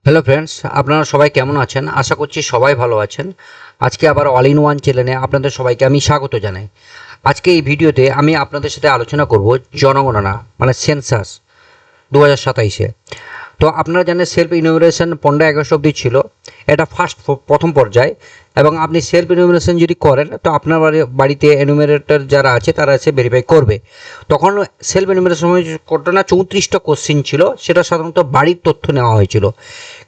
Hello friends, আপনারা সবাই কেমন আছেন? আশা করছি সবাই ভালো আছেন। আজকে আবার অল ইন ওয়ান চ্যানেলে আপনাদের সবাইকে আমি স্বাগত জানাই। আজকে এই ভিডিওতে আমি আপনাদের সাথে আলোচনা করব জনগণনা মানে সেন্সাস 2027-এ। তো আপনারা জানেন সেলফ ইনোভেশন 15 আগস্ট অবধি ছিল, এটা প্রথম পর্যায়। এবং আপনি সেলফ ইনোভেশন যদি করেন তো আপনার বাড়িতে এনুমেরেটর যারা আছে তারা এসে ভেরিফাই করবে। তখন সেলফ ইনোভেশন করতে না 34টা কোশ্চিন ছিল, সেটা সাধারণত বাড়ির তথ্য নেওয়া হয়েছিল।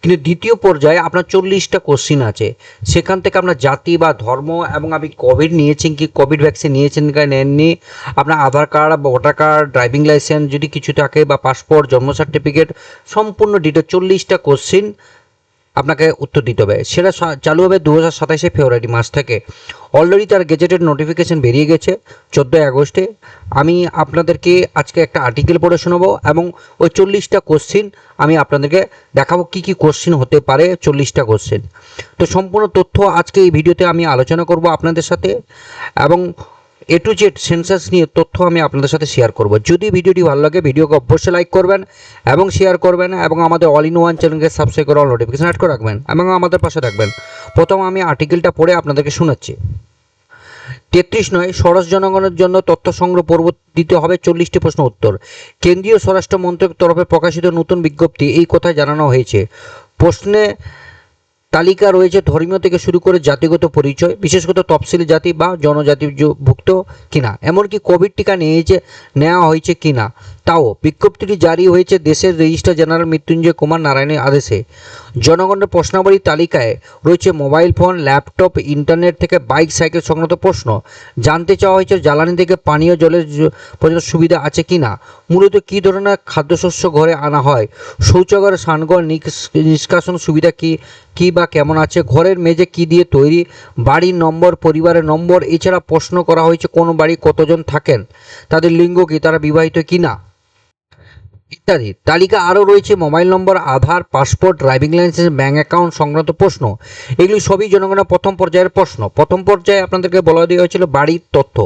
কিন্তু দ্বিতীয় পর্যায়ে আপনার 40টা কোশ্চিন আছে, সেখান থেকে আপনার জাতি বা ধর্ম এবং আপনি কোভিড নিয়েছেন কি, কোভিড ভ্যাকসিন নিয়েছেন কি নেননি, আপনার Aadhaar card, voter card, driving licence যদি কিছু থাকে বা পাসপোর্ট, জন্ম সার্টিফিকেট, সম্পূর্ণ ডিটেল 40টা কোশ্চিন আপনাকে উত্তর দিতে হবে। সেটা চালু হবে 2027 ফেব্রুয়ারি মাস থেকে। অলরেডি তার গেজেটেড নোটিফিকেশন বেরিয়ে গেছে 14 আগস্টে। আমি আপনাদেরকে আজকে একটা আর্টিকেল পড়ে শোনাবো এবং ওই 40টা কোশ্চিন আমি আপনাদেরকে দেখাবো কি কি কোশ্চিন হতে পারে 40টা কোশ্চিন। তো সম্পূর্ণ তথ্য আজকে এই ভিডিওতে আমি আলোচনা করব আপনাদের সাথে, এবং এ টু জেড সেন্সাস নিয়ে তথ্য আমি আপনাদের সাথে শেয়ার করব। যদি ভিডিওটি ভালো লাগে ভিডিওকে অবশ্যই লাইক করবেন এবং শেয়ার করবেন, এবং আমাদের অল ইন ওয়ান চ্যানেলকে সাবস্ক্রাইব করে অল নোটিফিকেশন অ্যাড করে রাখবেন এবং আমাদের পাশে থাকবেন। প্রথম আমি আর্টিকেলটা পড়ে আপনাদেরকে শোনাচ্ছি। 33 ষড়শ জনগণের জন্য তথ্য সংগ্রহ পর্ব দিতে হবে 40টি প্রশ্ন উত্তর। কেন্দ্রীয় স্বরাষ্ট্র মন্ত্রকের তরফে প্রকাশিত নতুন বিজ্ঞপ্তি এই কথায় জানানো হয়েছে। প্রশ্নে তালিকা রয়েছে ধর্মীয় থেকে শুরু করে জাতিগত পরিচয়, বিশেষত তফসিলি জাতি বা জনজাতিভুক্ত কিনা, এমনকি কোভিড টিকা নেওয়া হয়েছে কিনা তাও। বিজ্ঞপ্তিটি জারি হয়েছে দেশের রেজিস্ট্রার জেনারেল মৃত্যুঞ্জয় কুমার নারায়ণের আদেশে। জনগণের প্রশ্নাবলীর তালিকায় রয়েছে মোবাইল ফোন, ল্যাপটপ, ইন্টারনেট থেকে বাইক, সাইকেল সংক্রান্ত প্রশ্ন। জানতে চাওয়া হয়েছে জ্বালানি থেকে পানীয় জলের পর্যন্ত সুবিধা আছে কিনা, মূলত কী ধরনের খাদ্যশস্য ঘরে আনা হয়, শৌচাগার, স্নানঘর নিষ্কাশন সুবিধা কি বা কেমন আছে, ঘরের মেঝে কি দিয়ে তৈরি, বাড়ির নম্বর, পরিবারের নম্বর। এছাড়া প্রশ্ন করা হয়েছে কোন বাড়ি কতজন থাকেন, তাদের লিঙ্গ কি, তারা বিবাহিত কিনা ইত্যাদি। তালিকা আরও রয়েছে mobile number, Aadhaar, passport, driving licence, bank account সংক্রান্ত প্রশ্ন। এগুলি সবই জনগণের প্রথম পর্যায়ের প্রশ্ন। প্রথম পর্যায়ে আপনাদেরকে বলা দেওয়া হয়েছিল বাড়ির তথ্য,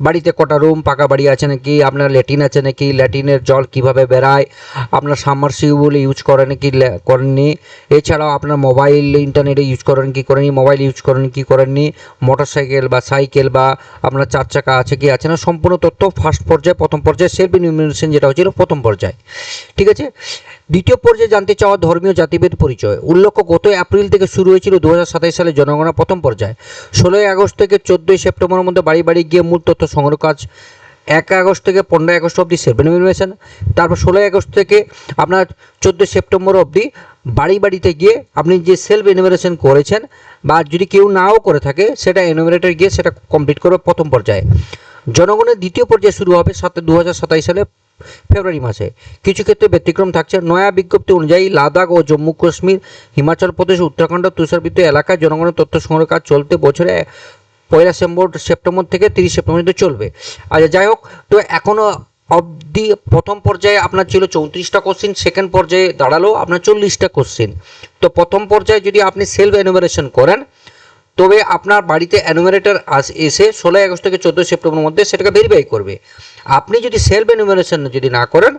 বাড়িতে কটা রুম, পাকা বাড়ি আছে নাকি, আপনার ল্যাট্রিন আছে নাকি, ল্যাট্রিনের জল কিভাবে বেরায়, আপনার সাবমার্সিবল ইউজ করেন কি করেননি, এছাড়াও আপনার মোবাইল ইন্টারনেটে ইউজ করেন কি করেননি, মোবাইল ইউজ করেন কি করেননি, মোটর সাইকেল বা সাইকেল বা আপনার 4 চাকা আছে কি আছে না, সম্পূর্ণ তথ্য ফার্স্ট পর্যায়ে, প্রথম পর্যায়ে সেলফ ইনুমিনেশন যেটা হচ্ছিল প্রথম পর্যায়ে। ঠিক আছে। দ্বিতীয় পর্যায়ে জানতে চাওয়া ধর্মীয় জাতিভেদ পরিচয়। উল্লেখ্য গত এপ্রিল থেকে শুরু হয়েছিল 2027 সালে জনগণনা প্রথম পর্যায়ে। 16 আগস্ট থেকে 14 সেপ্টেম্বরের মধ্যে বাড়ি বাড়ি গিয়ে মূল তথ্য সংগ্রহ কাজ। 1 আগস্ট থেকে 15 আগস্ট অবধি সেলফ ইনুমিনেশন। তারপর 16 আগস্ট থেকে আপনার 14 সেপ্টেম্বর অবধি বাড়ি বাড়িতে গিয়ে আপনি যে সেলফ ইনুমিনেশন করেছেন বা যদি কেউ নাও করে থাকে সেটা এনুমিনেটর গিয়ে সেটা কমপ্লিট করবে প্রথম পর্যায়ে। জনগণের দ্বিতীয় পর্যায়ে শুরু হবে 2027 সালে ফেব্রুয়ারি মাসে। কিছু ক্ষেত্রে ব্যতিক্রম থাকছে। নয়া বিজ্ঞপ্তি অনুযায়ী লাদাখ ও জম্মু কাশ্মীর, হিমাচল প্রদেশ, উত্তরাখণ্ড তুষারবৃত এলাকায় জনগণের তথ্য সংগ্রহ কাজ চলতে বছরে 1 সেপ্টেম্বর থেকে 30 সেপ্টেম্বর পর্যন্ত চলবে। আচ্ছা, যাই হোক, তো এখনও অবধি প্রথম পর্যায়ে আপনার ছিল 34টা কোশ্চিন, সেকেন্ড পর্যায়ে দাঁড়ালো আপনার 40টা কোশ্চিন। তো প্রথম পর্যায়ে যদি আপনি সেলফ এনুমারেশন করেন তবে আপনার বাড়িতে এনুমারেটর এসে 16 আগস্ট থেকে 14 সেপ্টেম্বরের মধ্যে সেটাকে ভেরিফাই করবে। আপনি যদি সেলফ এনুমারেশন যদি না করেন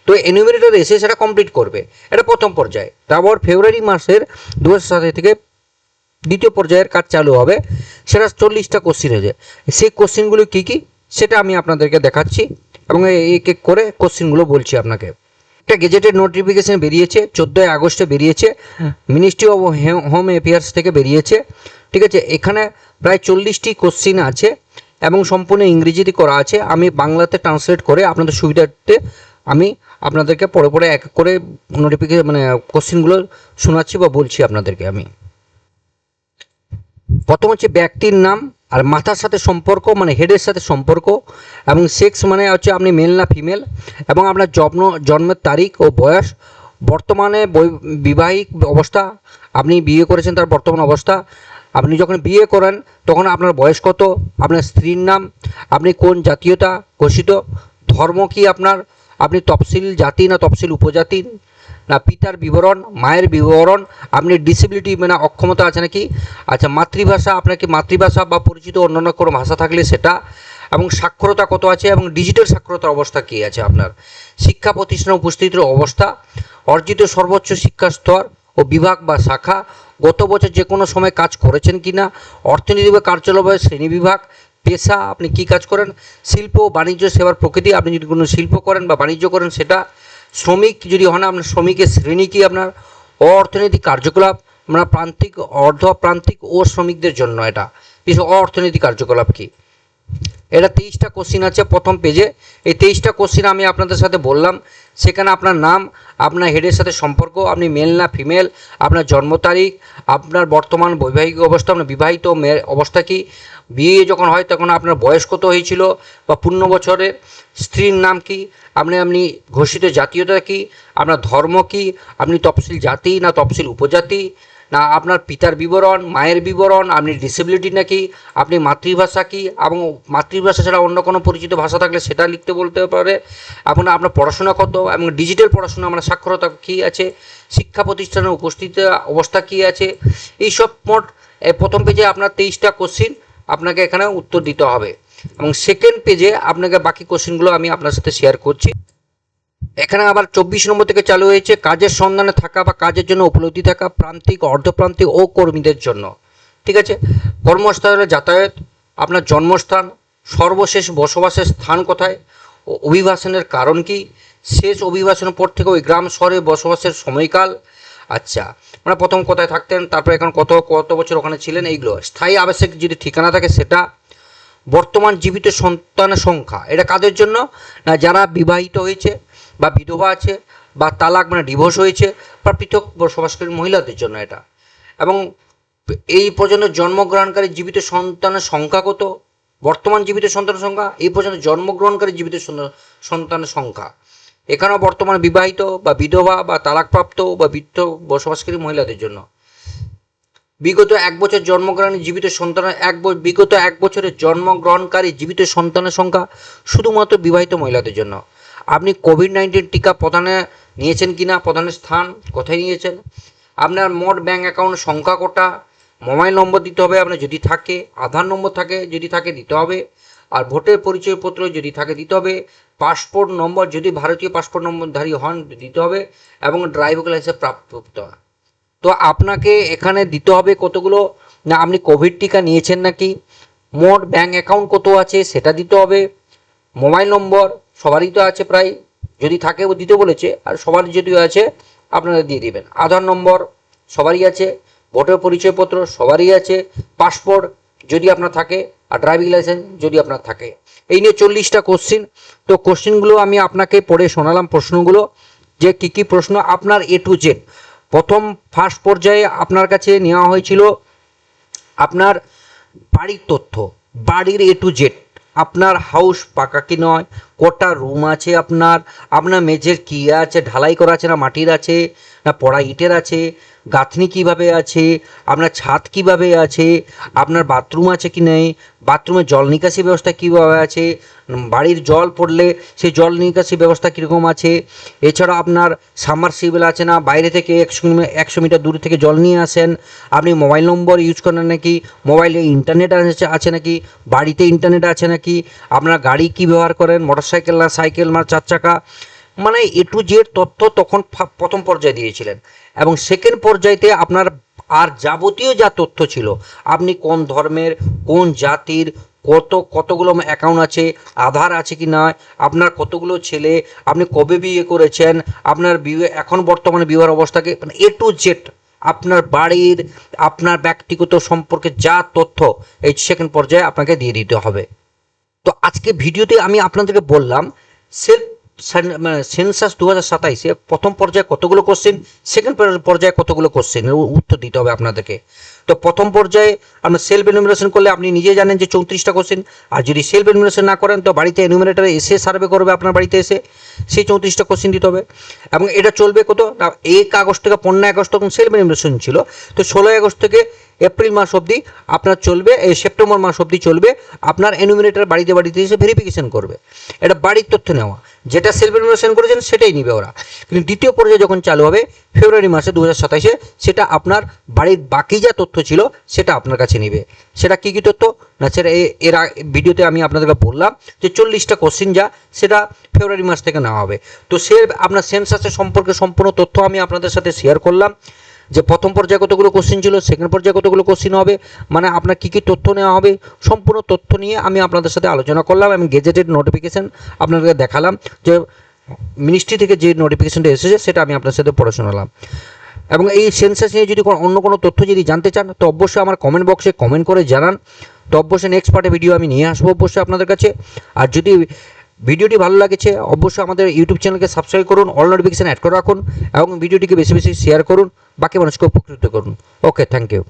তো এনুমারেটর এসে সেটা কমপ্লিট করবে। এটা প্রথম পর্যায়ে। তারপর ফেব্রুয়ারি মাসের 2027 থেকে দ্বিতীয় পর্যায়ের কাজ চালু হবে, সেটা 40টা কোশ্চিন আছে। সেই কোশ্চিনগুলো কী কী সেটা আমি আপনাদেরকে দেখাচ্ছি এবং এক এক করে কোশ্চিনগুলো বলছি আপনাকে। একটা গেজেটেড নোটিফিকেশন বেরিয়েছে 14 আগস্টে বেরিয়েছে, মিনিস্ট্রি অফ হোম অ্যাফেয়ার্স থেকে বেরিয়েছে। ঠিক আছে। এখানে প্রায় 40টি কোশ্চিন আছে এবং সম্পূর্ণ ইংরেজিতে করা আছে। আমি বাংলাতে ট্রান্সলেট করে আপনাদের সুবিধার্থে আমি আপনাদেরকে পরে পরে এক এক করে নোটিফিকেশন মানে কোশ্চিনগুলো শোনাচ্ছি বা বলছি আপনাদেরকে। আমি প্রথম হচ্ছে ব্যক্তির নাম আর মাথার সাথে সম্পর্ক মানে হেডের সাথে সম্পর্ক, এবং সেক্স মানে হচ্ছে আপনি মেল না ফিমেল, এবং আপনার জন্মের তারিখ ও বয়স, বর্তমানে বিবাহিক অবস্থা, আপনি বিয়ে করেছেন তার বর্তমান অবস্থা, আপনি যখন বিয়ে করেন তখন আপনার বয়স কত, আপনার স্ত্রীর নাম, আপনি কোন জাতীয়তা ঘোষিত, ধর্ম কি আপনার, আপনি তফসিল জাতি না তফসিল উপজাতি, না পিতার বিবরণ, মায়ের বিবরণ, আপনি ডিসেবিলিটি মানে অক্ষমতা আছে নাকি, আচ্ছা মাতৃভাষা, আপনার কি মাতৃভাষা বা পরিচিত অন্যান্য কোনো ভাষা থাকলে সেটা, এবং সাক্ষরতা কত আছে এবং ডিজিটাল সাক্ষরতার অবস্থা কী আছে আপনার, শিক্ষা প্রতিষ্ঠানে উপস্থিতির অবস্থা, অর্জিত সর্বোচ্চ শিক্ষা স্তর, ও বিভাগ বা শাখা, গত বছর যে কোনো সময় কাজ করেছেন কি না, অর্থনীতি বা কার্যালয় শ্রেণী বিভাগ, পেশা আপনি কি কাজ করেন, শিল্প বাণিজ্য সেবার প্রকৃতি আপনি যদি কোনো শিল্প করেন বা বাণিজ্য করেন সেটা, শ্রমিক যদি হন আপনার শ্রমিকের শ্রেণী কি, আপনার অর্থনৈতিক কার্যকলাপ আমরা প্রান্তিক অর্ধ প্রান্তিক ও শ্রমিকদের জন্য এটা বিশেষ অর্থনৈতিক কার্যকলাপ কি। এটা 23টা কোশ্চিন আছে প্রথম পেজে। এই 23টা কোশ্চিন আমি আপনাদের সাথে বললাম। সেখানে আপনার নাম, আপনার হেডের সাথে সম্পর্ক, আপনি মেল না ফিমেল, আপনার জন্ম তারিখ, আপনার বর্তমান বৈবাহিক অবস্থা, আপনার বিবাহিত মেয়ের অবস্থা কি, বিয়ে যখন হয় তখন আপনার বয়স কত হয়েছিল বা পূর্ণ বছরের, স্ত্রীর নাম কি, আপনি ঘোষিত জাতীয়তা কি, আপনার ধর্ম কি, আপনি তফসিল জাতি না তফসিল উপজাতি, না আপনার পিতার বিবরণ, মায়ের বিবরণ, আপনি ডিসেবিলিটি নাকি, আপনি মাতৃভাষা কি, এবং মাতৃভাষা ছাড়া অন্য কোনো পরিচিত ভাষা থাকলে সেটা লিখতে বলতে পারে, এখন আপনার পড়াশোনা কত এবং ডিজিটাল পড়াশোনা আমরা সাক্ষরতা কী আছে, শিক্ষা প্রতিষ্ঠানের উপস্থিত অবস্থা কী আছে, এইসব মোট প্রথম পেজে আপনার 23টা কোশ্চিন আপনাকে এখানে উত্তর দিতে হবে এবং সেকেন্ড পেজে আপনাকে বাকি কোশ্চিনগুলো আমি আপনার সাথে শেয়ার করছি। এখানে আবার 24 নম্বর থেকে চালু হয়েছে কাজের সন্ধানে থাকা বা কাজের জন্য উপলব্ধি থাকা প্রান্তিক অর্ধপ্রান্তিক ও কর্মীদের জন্য। ঠিক আছে, কর্মস্থলে যাতায়াত, আপনার জন্মস্থান, সর্বশেষ বসবাসের স্থান কোথায়, অভিবাসনের কারণ কি, শেষ অভিবাসনের পর থেকে ওই গ্রাম শহরে বসবাসের সময়কাল, আচ্ছা মানে প্রথম কোথায় থাকতেন, তারপরে এখন কত কত বছর ওখানে ছিলেন, এইগুলো। স্থায়ী আবাসিক যদি ঠিকানা থাকে সেটা, বর্তমান জীবিত সন্তানের সংখ্যা, এটা কাদের জন্য না যারা বিবাহিত হয়েছে বা বিধবা আছে বা তালাক মানে ডিভোর্স হয়েছে বা পৃথক বসবাসকারী মহিলাদের জন্য এটা। এবং এই পর্যন্ত জন্মগ্রহণকারী জীবিত সন্তানের সংখ্যা কত, বর্তমান জীবিত সন্তানের সংখ্যা, এই পর্যন্ত জন্মগ্রহণকারী জীবিত সন্তানের সংখ্যা, এখানেও বর্তমানে বিবাহিত বা বিধবা বা তালাকপ্রাপ্ত বা বৃদ্ধ বসবাসকারী মহিলাদের জন্য। বিগত এক বছর জন্মগ্রহণী জীবিত সন্তানের বিগত এক বছরের জন্মগ্রহণকারী জীবিত সন্তানের সংখ্যা শুধুমাত্র বিবাহিত মহিলাদের জন্য। আপনি কোভিড-19 টিকা প্রদানে নিয়েছেন কিনা, প্রদানের স্থান কোথায় নিয়েছেন, আপনার মোট ব্যাঙ্ক অ্যাকাউন্ট সংখ্যা কটা, মোবাইল নম্বর দিতে হবে আপনার যদি থাকে, আধার নম্বর থাকে যদি থাকে দিতে হবে, আর ভোটের পরিচয়পত্র যদি থাকে দিতে হবে, পাসপোর্ট নম্বর যদি ভারতীয় পাসপোর্ট নম্বরধারী হন দিতে হবে, এবং ড্রাইভিং লাইসেন্স প্রাপ্ত করতে হবে। তো আপনাকে এখানে দিতে হবে কতগুলো না আপনি কোভিড টিকা নিয়েছেন নাকি, মোট ব্যাঙ্ক অ্যাকাউন্ট কত আছে সেটা দিতে হবে, মোবাইল নম্বর সবারই তো আছে প্রায়, যদি থাকে দিতে বলেছে, আর সবার যদি আছে আপনারা দিয়ে দিবেন, আধার নম্বর সবারই আছে, ভোটার পরিচয়পত্র সবারই আছে, পাসপোর্ট যদি আপনার থাকে, আর ড্রাইভিং লাইসেন্স যদি আপনার থাকে। এই নিয়ে 40টা কোশ্চিন। তো কোশ্চিনগুলো আমি আপনাকে পড়ে শোনালাম প্রশ্নগুলো, যে কী কী প্রশ্ন আপনার A to Z। প্রথম ফার্স্ট পর্যায়ে আপনার কাছে নেওয়া হয়েছিল আপনার বাড়ির তথ্য, বাড়ির A to Z, আপনার হাউস পাকা কি নয়, কটা রুম আছে, আপনার মেঝের কী আছে, ঢালাই করা আছে না মাটির আছে না পড়া ইটের আছে, গাঁথনি কিভাবে আছে, আপনার ছাদ কিভাবে আছে, আপনার বাথরুম আছে কি নেই, বাথরুমে জল নিকাশি ব্যবস্থা কীভাবে আছে, বাড়ির জল পড়লে সেই জল নিকাশি ব্যবস্থা কীরকম আছে, এছাড়া আপনার সাবমার্সিবল আছে না, বাইরে থেকে 100 মিটার দূর থেকে জল নিয়ে আসেন, আপনি মোবাইল নম্বর ইউজ করেন নাকি, মোবাইলে ইন্টারনেট আছে নাকি, বাড়িতে ইন্টারনেট আছে নাকি, আপনার গাড়ি কী ব্যবহার করেন, মোটরসাইকেল না সাইকেল না 4 চাকা, মানে A to Z তথ্য তখন প্রথম পর্যায়ে দিয়েছিলেন। এবং সেকেন্ড পর্যায়েতে আপনার আর যাবতীয় যা তথ্য ছিল, আপনি কোন ধর্মের, কোন জাতির, কতগুলো অ্যাকাউন্ট আছে, আধার আছে কি না, আপনার কতগুলো ছেলে, আপনি কবে বিয়ে করেছেন, আপনার এখন বর্তমানে বিবাহের অবস্থাকে, মানে A to Z আপনার বাড়ির, আপনার ব্যক্তিগত সম্পর্কে যা তথ্য এই সেকেন্ড পর্যায়ে আপনাকে দিয়ে দিতে হবে। তো আজকে ভিডিওতে আমি আপনাদেরকে বললাম সেন্সাস 2027-এ প্রথম পর্যায়ে কতগুলো কোশ্চেন, সেকেন্ড পর্যায়ে কতগুলো কোশ্চেনের উত্তর দিতে হবে আপনাদেরকে। তো প্রথম পর্যায়ে আপনার সেলফ এনুমিনেশন করলে আপনি নিজে জানেন যে 34টা কোশ্চেন, আর যদি সেলফ এনুমিনেশন না করেন তো বাড়িতে এনুমিনেটর এসে সার্ভে করবে আপনার বাড়িতে এসে, সেই 34টা কোশ্চেন দিতে হবে। এবং এটা চলবে কত না 1 আগস্ট থেকে 15 আগস্ট তখন সেলফ এনুমিনেশন ছিল, তো 16 আগস্ট থেকে এপ্রিল মাস অবধি আপনার চলবে, এই সেপ্টেম্বর মাস অবধি চলবে, আপনার এনুমিনেটর বাড়িতে বাড়িতে এসে ভেরিফিকেশন করবে। এটা বাড়ির তথ্য নেওয়া, যেটা সেলফ এনুমিনেশন করেছেন সেটাই নিবে ওরা। কিন্তু দ্বিতীয় পর্যায়ে যখন চালু হবে ফেব্রুয়ারি মাসে 2027-এ, সেটা আপনার বাড়ির বাকি যা তথ্য ছিল সেটা আপনার কাছে নেবে। সেটা কী কী তথ্য না, সেটা এর ভিডিওতে আমি আপনাদেরকে বললাম যে 40টা কোশ্চিন যা সেটা ফেব্রুয়ারি মাস থেকে নেওয়া হবে। তো আপনার সেন্সাসের সম্পর্কে সম্পূর্ণ তথ্য আমি আপনাদের সাথে শেয়ার করলাম। যে প্রথম পর্যায়ে কতগুলো কোশ্চেন ছিল, সেকেন্ড পর্যায়ে কতগুলো কোশ্চেন হবে, মানে আপনার কী কী তথ্য নেওয়া হবে, সম্পূর্ণ তথ্য নিয়ে আমি আপনাদের সাথে আলোচনা করলাম এবং গেজেটেড নোটিফিকেশান আপনাদেরকে দেখালাম, যে মিনিস্ট্রি থেকে যে নোটিফিকেশানটা এসেছে সেটা আমি আপনার সাথে পড়ে শোনালাম। এবং এই সেন্সাস নিয়ে যদি অন্য কোনো তথ্য যদি জানতে চান তো অবশ্যই আমার কমেন্ট বক্সে কমেন্ট করে জানান। তো অবশ্যই নেক্সট পার্টে ভিডিও আমি নিয়ে আসবো অবশ্যই আপনাদের কাছে। আর যদি ভিডিওটি ভালো লাগেছে অবশ্যই আমাদের ইউটিউব চ্যানেলকে সাবস্ক্রাইব করুন, অল নোটিফিকেশান অ্যাড করে রাখুন এবং ভিডিওটিকে বেশি বেশি শেয়ার করুন, বাকি মানুষকে উপকৃত করুন। ওকে, থ্যাংক ইউ।